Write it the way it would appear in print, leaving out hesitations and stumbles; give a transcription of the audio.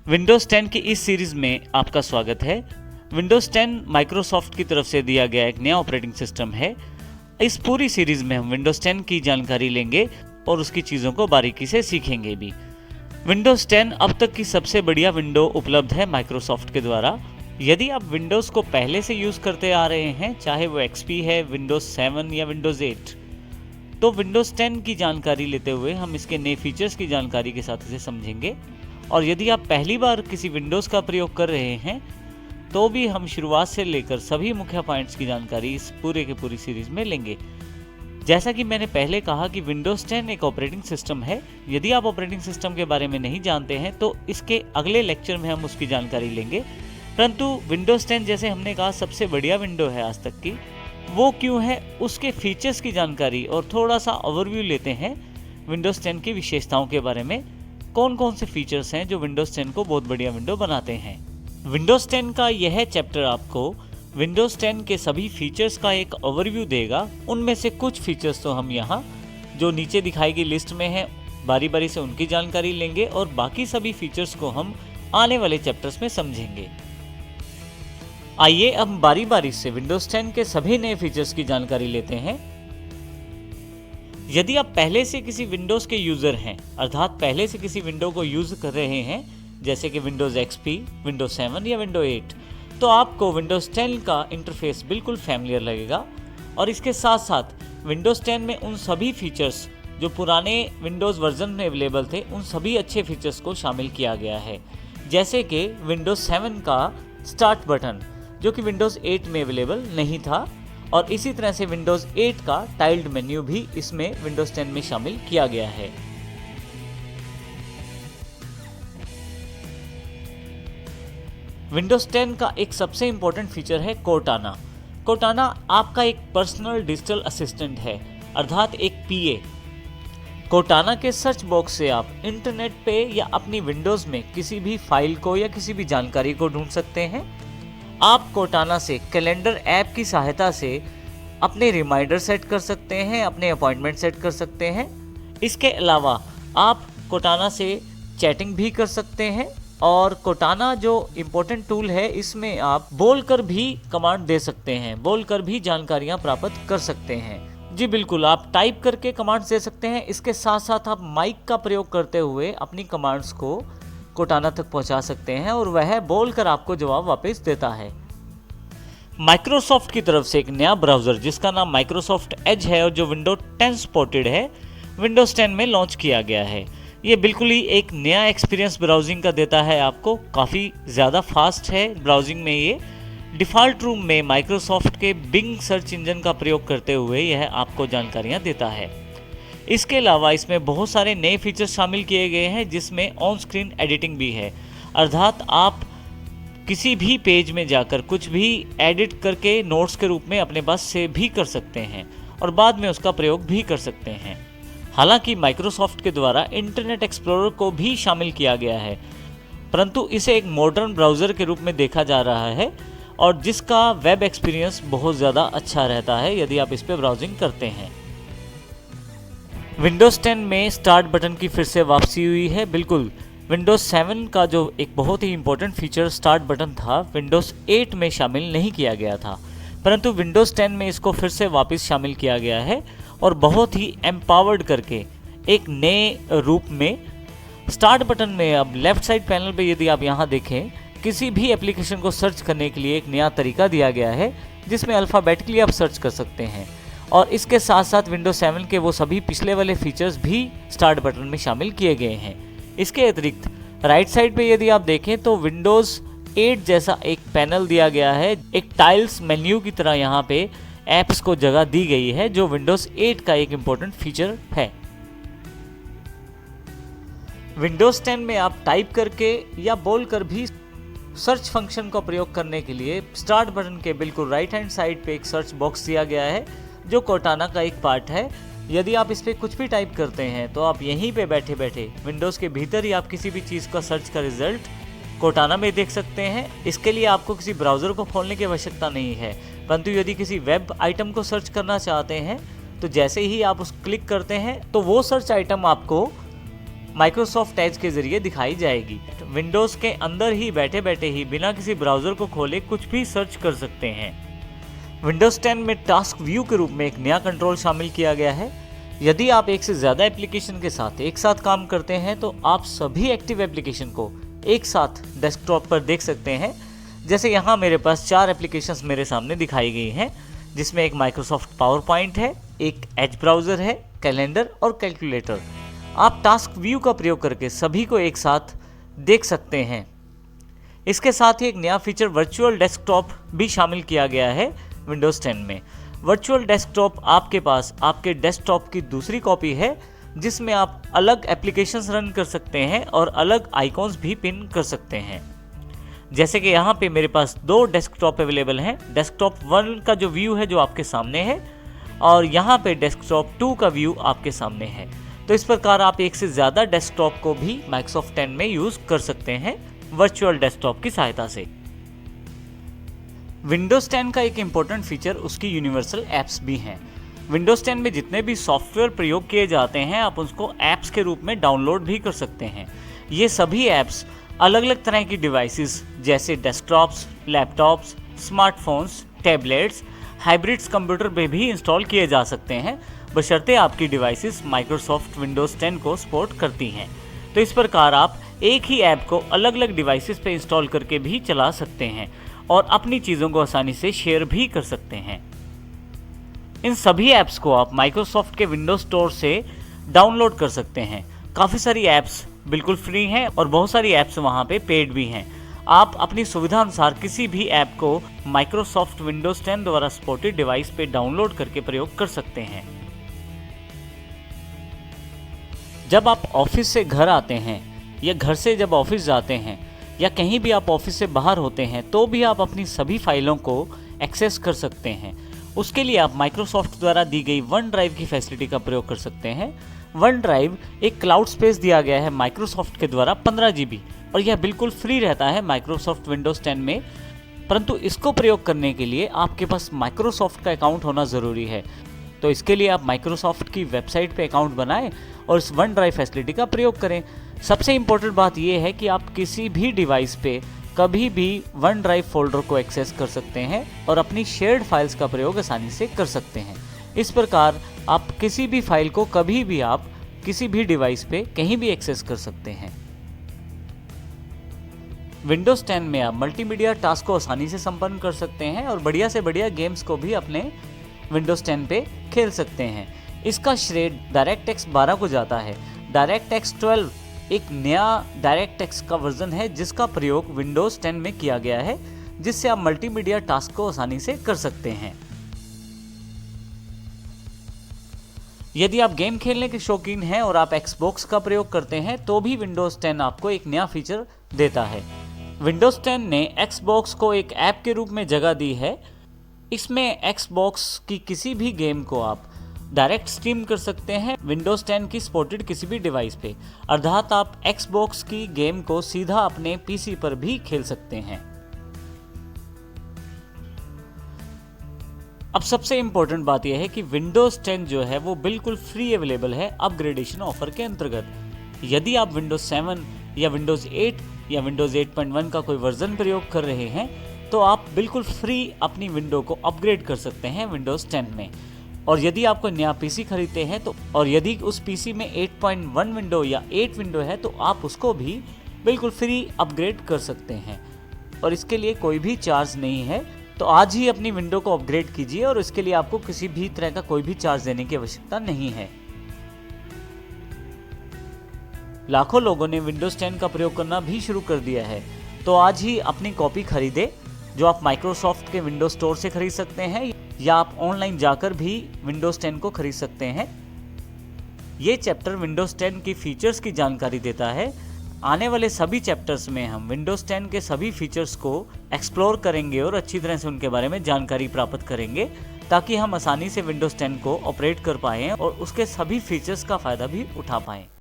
Windows 10 की इस series में आपका स्वागत है। विंडोज़ 10 माइक्रोसॉफ्ट की तरफ से दिया गया एक नया ऑपरेटिंग सिस्टम है। इस पूरी सीरीज़ में हम विंडोज़ 10 की जानकारी लेंगे और उसकी चीज़ों को बारीकी से सीखेंगे भी। विंडोज़ 10 अब तक की सबसे बढ़िया विंडो उपलब्ध है माइक्रोसॉफ्ट के द्वारा। यदि आप विंडोज़ को पहले से यूज़ करते आ रहे हैं, चाहे वो XP है, विंडोज़ 7 या विंडोज़ 8, तो विंडोज़ 10 की जानकारी लेते हुए हम इसके नए फीचर्स की जानकारी के साथ इसे समझेंगे। और यदि आप पहली बार किसी विंडोज़ का प्रयोग कर रहे हैं तो भी हम शुरुआत से लेकर सभी मुख्य पॉइंट्स की जानकारी इस पूरे की पूरी सीरीज़ में लेंगे। जैसा कि मैंने पहले कहा कि विंडोज़ 10 एक ऑपरेटिंग सिस्टम है। यदि आप ऑपरेटिंग सिस्टम के बारे में नहीं जानते हैं तो इसके अगले लेक्चर में हम उसकी जानकारी लेंगे। परंतु विंडोज़ 10 जैसे हमने कहा सबसे बढ़िया विंडो है आज तक की, वो क्यों है उसके फीचर्स की जानकारी और थोड़ा सा ओवरव्यू लेते हैं विंडोज़ 10 की विशेषताओं के बारे में। कौन कौन से फीचर्स हैं जो विंडोज़ 10 को बहुत बढ़िया विंडो बनाते हैं। विंडोज़ 10 का यह चैप्टर आपको विंडोज़ 10 के सभी फीचर्स का एक ओवरव्यू देगा। उनमें से कुछ फीचर्स तो हम यहाँ जो नीचे दिखाई गई लिस्ट में हैं बारी बारी से उनकी जानकारी लेंगे और बाकी सभी फीचर्स को हम आने वाले चैप्टर्स में समझेंगे। आइए अब बारी बारी से विंडोज़ 10 के सभी नए फीचर्स की जानकारी लेते हैं। यदि आप पहले से किसी विंडोज़ के यूज़र हैं, अर्थात पहले से किसी विंडो को यूज़ कर रहे हैं जैसे कि विंडोज़ XP, विंडोज़ 7 या विंडोज़ 8, तो आपको विंडोज़ 10 का इंटरफेस बिल्कुल फैमिलियर लगेगा। और इसके साथ साथ विंडोज़ 10 में उन सभी फीचर्स जो पुराने विंडोज़ वर्जन में अवेलेबल थे, उन सभी अच्छे फीचर्स को शामिल किया गया है। जैसे कि विंडोज़ 7 का स्टार्ट बटन जो कि विंडोज़ 8 में अवेलेबल नहीं था, और इसी तरह से विंडोज़ 8 का टाइल्ड मेन्यू भी इसमें विंडोज़ 10 में शामिल किया गया है। विंडोज़ 10 का एक सबसे इंपॉर्टेंट फीचर है कोर्टाना। कोर्टाना आपका एक पर्सनल डिजिटल असिस्टेंट है, अर्थात एक PA। कोर्टाना के सर्च बॉक्स से आप इंटरनेट पे या अपनी विंडोज़ में किसी भी फाइल को या किसी भी जानकारी को ढूंढ सकते हैं। आप कोर्टाना से कैलेंडर ऐप की सहायता से अपने रिमाइंडर सेट कर सकते हैं, अपने अपॉइंटमेंट सेट कर सकते हैं। इसके अलावा आप कोर्टाना से चैटिंग भी कर सकते हैं। और कोर्टाना जो इम्पोर्टेंट टूल है, इसमें आप बोलकर भी कमांड दे सकते हैं, बोलकर भी जानकारियां प्राप्त कर सकते हैं। जी बिल्कुल, आप टाइप करके कमांड्स दे सकते हैं। इसके साथ साथ आप माइक का प्रयोग करते हुए अपनी कमांड्स को कोर्टाना तक पहुंचा सकते हैं और वह बोलकर आपको जवाब वापस देता है। माइक्रोसॉफ्ट की तरफ से एक नया ब्राउज़र जिसका नाम माइक्रोसॉफ्ट एज है और जो विंडोज 10 सपोर्टेड है, विंडोज़ 10 में लॉन्च किया गया है। ये बिल्कुल ही एक नया एक्सपीरियंस ब्राउजिंग का देता है आपको, काफ़ी ज़्यादा फास्ट है ब्राउजिंग में। ये डिफ़ॉल्ट रूम में माइक्रोसॉफ्ट के बिंग सर्च इंजन का प्रयोग करते हुए यह आपको जानकारियाँ देता है। इसके अलावा इसमें बहुत सारे नए फीचर्स शामिल किए गए हैं जिसमें ऑन स्क्रीन एडिटिंग भी है, अर्थात आप किसी भी पेज में जाकर कुछ भी एडिट करके नोट्स के रूप में अपने पास से भी कर सकते हैं और बाद में उसका प्रयोग भी कर सकते हैं। हालांकि माइक्रोसॉफ्ट के द्वारा इंटरनेट एक्सप्लोरर को भी शामिल किया गया है, परंतु इसे एक मॉडर्न ब्राउज़र के रूप में देखा जा रहा है और जिसका वेब एक्सपीरियंस बहुत ज़्यादा अच्छा रहता है यदि आप इस पर ब्राउजिंग करते हैं। विंडोज़ 10 में स्टार्ट बटन की फिर से वापसी हुई है। बिल्कुल, विंडोज़ 7 का जो एक बहुत ही इंपॉर्टेंट फीचर स्टार्ट बटन था, विंडोज़ 8 में शामिल नहीं किया गया था, परंतु विंडोज़ 10 में इसको फिर से वापस शामिल किया गया है और बहुत ही एम्पावर्ड करके एक नए रूप में। स्टार्ट बटन में अब लेफ्ट साइड पैनल पे यदि आप यहाँ देखें, किसी भी एप्लीकेशन को सर्च करने के लिए एक नया तरीका दिया गया है जिसमें अल्फ़ाबेटिकली आप सर्च कर सकते हैं। और इसके साथ साथ विंडोज़ 7 के वो सभी पिछले वाले फीचर्स भी स्टार्ट बटन में शामिल किए गए हैं। इसके अतिरिक्त राइट साइड पे यदि आप देखें तो विंडोज़ 8 जैसा एक पैनल दिया गया है, एक टाइल्स मेन्यू की तरह यहाँ पे ऐप्स को जगह दी गई है जो विंडोज़ 8 का एक इम्पोर्टेंट फीचर है। विंडोज़ 10 में आप टाइप करके या बोलकर भी सर्च फंक्शन का प्रयोग करने के लिए स्टार्ट बटन के बिल्कुल राइट हैंड साइड पे एक सर्च बॉक्स दिया गया है जो कोर्टाना का एक पार्ट है। यदि आप इस पर कुछ भी टाइप करते हैं तो आप यहीं पे बैठे बैठे विंडोज़ के भीतर ही आप किसी भी चीज़ का सर्च का रिजल्ट कोर्टाना में देख सकते हैं। इसके लिए आपको किसी ब्राउज़र को खोलने की आवश्यकता नहीं है, परंतु यदि किसी वेब आइटम को सर्च करना चाहते हैं तो जैसे ही आप उस क्लिक करते हैं तो वो सर्च आइटम आपको माइक्रोसॉफ्ट एज के जरिए दिखाई जाएगी। विंडोज के अंदर ही बैठे बैठे ही बिना किसी ब्राउजर को खोले कुछ भी सर्च कर सकते हैं। विंडोज 10 में टास्क व्यू के रूप में एक नया कंट्रोल शामिल किया गया है। यदि आप एक से ज़्यादा एप्लीकेशन के साथ एक साथ काम करते हैं तो आप सभी एक्टिव एप्लीकेशन को एक साथ डेस्कटॉप पर देख सकते हैं। जैसे यहाँ मेरे पास 4 एप्लीकेशंस मेरे सामने दिखाई गई हैं, जिसमें एक माइक्रोसॉफ्ट पावर पॉइंट है, एक एज ब्राउज़र है, कैलेंडर और कैलकुलेटर। आप टास्क व्यू का प्रयोग करके सभी को एक साथ देख सकते हैं। इसके साथ ही एक नया फीचर वर्चुअल डेस्कटॉप भी शामिल किया गया है विंडोज़ 10 में। वर्चुअल डेस्कटॉप आपके पास आपके डेस्कटॉप की दूसरी कॉपी है, जिसमें आप अलग एप्लीकेशंस रन कर सकते हैं और अलग आइकॉन्स भी पिन कर सकते हैं। जैसे कि यहाँ पे मेरे पास 2 डेस्कटॉप अवेलेबल हैं। डेस्कटॉप 1 का जो व्यू है जो आपके सामने है, और यहाँ पे डेस्कटॉप 2 का व्यू आपके सामने है। तो इस प्रकार आप एक से ज़्यादा डेस्कटॉप को भी माइक्रोसॉफ्ट 10 में यूज़ कर सकते हैं वर्चुअल डेस्कटॉप की सहायता से। विंडोज़ 10 का एक इम्पोर्टेंट फीचर उसकी यूनिवर्सल ऐप्स भी हैं। विंडोज़ 10 में जितने भी सॉफ्टवेयर प्रयोग किए जाते हैं आप उसको ऐप्स के रूप में डाउनलोड भी कर सकते हैं। ये सभी ऐप्स अलग अलग तरह की डिवाइसेस जैसे desktops, laptops, smartphones, tablets, hybrids computer पे भी इंस्टॉल किए जा सकते हैं, बशर्ते आपकी डिवाइसेस माइक्रोसॉफ्ट विंडोज़ 10 को सपोर्ट करती हैं। तो इस प्रकार आप एक ही ऐप को अलग अलग डिवाइसेस पे इंस्टॉल करके भी चला सकते हैं और अपनी चीज़ों को आसानी से शेयर भी कर सकते हैं। इन सभी ऐप्स को आप माइक्रोसॉफ्ट के विंडोज स्टोर से डाउनलोड कर सकते हैं। काफ़ी सारी ऐप्स बिल्कुल फ्री हैं और बहुत सारी ऐप्स वहाँ पे पेड भी हैं। आप अपनी सुविधा अनुसार किसी भी ऐप को माइक्रोसॉफ्ट विंडोज 10 द्वारा सपोर्टेड डिवाइस पे डाउनलोड करके प्रयोग कर सकते हैं। जब आप ऑफिस से घर आते हैं या घर से जब ऑफिस जाते हैं या कहीं भी आप ऑफिस से बाहर होते हैं तो भी आप अपनी सभी फाइलों को एक्सेस कर सकते हैं। उसके लिए आप माइक्रोसॉफ्ट द्वारा दी गई वन ड्राइव की फैसिलिटी का प्रयोग कर सकते हैं। वन ड्राइव एक क्लाउड स्पेस दिया गया है माइक्रोसॉफ्ट के द्वारा 15 GB, और यह बिल्कुल फ्री रहता है माइक्रोसॉफ्ट विंडोज़ 10 में। परंतु इसको प्रयोग करने के लिए आपके पास माइक्रोसॉफ्ट का अकाउंट होना ज़रूरी है। तो इसके लिए आप माइक्रोसॉफ्ट की वेबसाइट पे अकाउंट बनाएं और इस वन ड्राइव फैसिलिटी का प्रयोग करें। सबसे इम्पोर्टेंट बात यह है कि आप किसी भी डिवाइस पे कभी भी वन ड्राइव फोल्डर को एक्सेस कर सकते हैं और अपनी शेयर्ड फाइल्स का प्रयोग आसानी से कर सकते हैं। इस प्रकार आप किसी भी फाइल को कभी भी आप किसी भी डिवाइस पे कहीं भी एक्सेस कर सकते हैं। विंडोज़ 10 में आप मल्टीमीडिया टास्क को आसानी से संपन्न कर सकते हैं और बढ़िया से बढ़िया गेम्स को भी अपने विंडोज़ 10 पे खेल सकते हैं। इसका श्रेय डायरेक्ट-एक्स 12 को जाता है। डायरेक्ट-एक्स 12 एक नया डायरेक्ट-एक्स का वर्जन है जिसका प्रयोग विंडोज़ 10 में किया गया है, जिससे आप मल्टीमीडिया टास्क को आसानी से कर सकते हैं। यदि आप गेम खेलने के शौकीन हैं और आप एक्सबॉक्स का प्रयोग करते हैं तो भी विंडोज़ 10 आपको एक नया फीचर देता है। विंडोज़ 10 ने एक्सबॉक्स को एक ऐप के रूप में जगह दी है। इसमें एक्सबॉक्स की किसी भी गेम को आप डायरेक्ट स्ट्रीम कर सकते हैं विंडोज़ 10 की सपोर्टेड किसी भी डिवाइस पे, अर्थात आप एक्सबॉक्स की गेम को सीधा अपने पीसी पर भी खेल सकते हैं। अब सबसे इम्पोर्टेंट बात यह है कि विंडोज़ 10 जो है वो बिल्कुल फ्री अवेलेबल है अपग्रेडेशन ऑफर के अंतर्गत। यदि आप विंडोज़ 7 या विंडोज़ 8 या विंडोज़ 8.1 का कोई वर्जन प्रयोग कर रहे हैं तो आप बिल्कुल फ्री अपनी विंडो को अपग्रेड कर सकते हैं विंडोज़ 10 में। और यदि आप कोई नया पीसी खरीदते हैं तो और यदि उस पीसी में 8.1 विंडो या 8 विंडो है तो आप उसको भी बिल्कुल फ्री अपग्रेड कर सकते हैं और इसके लिए कोई भी चार्ज नहीं है। तो आज ही अपनी विंडो को अपग्रेड कीजिए और इसके लिए आपको किसी भी तरह का कोई भी चार्ज देने की आवश्यकता नहीं है। लाखों लोगों ने विंडोज़ 10 का प्रयोग करना भी शुरू कर दिया है, तो आज ही अपनी कॉपी खरीदें जो आप माइक्रोसॉफ्ट के विंडोज स्टोर से खरीद सकते हैं या आप ऑनलाइन जाकर भी विंडोज़ 10 को खरीद सकते हैं। ये चैप्टर विंडोज़ 10 की फीचर्स की जानकारी देता है। आने वाले सभी चैप्टर्स में हम विंडोज़ 10 के सभी फीचर्स को एक्सप्लोर करेंगे और अच्छी तरह से उनके बारे में जानकारी प्राप्त करेंगे ताकि हम आसानी से विंडोज़ 10 को ऑपरेट कर पाएँ और उसके सभी फीचर्स का फ़ायदा भी उठा पाएँ।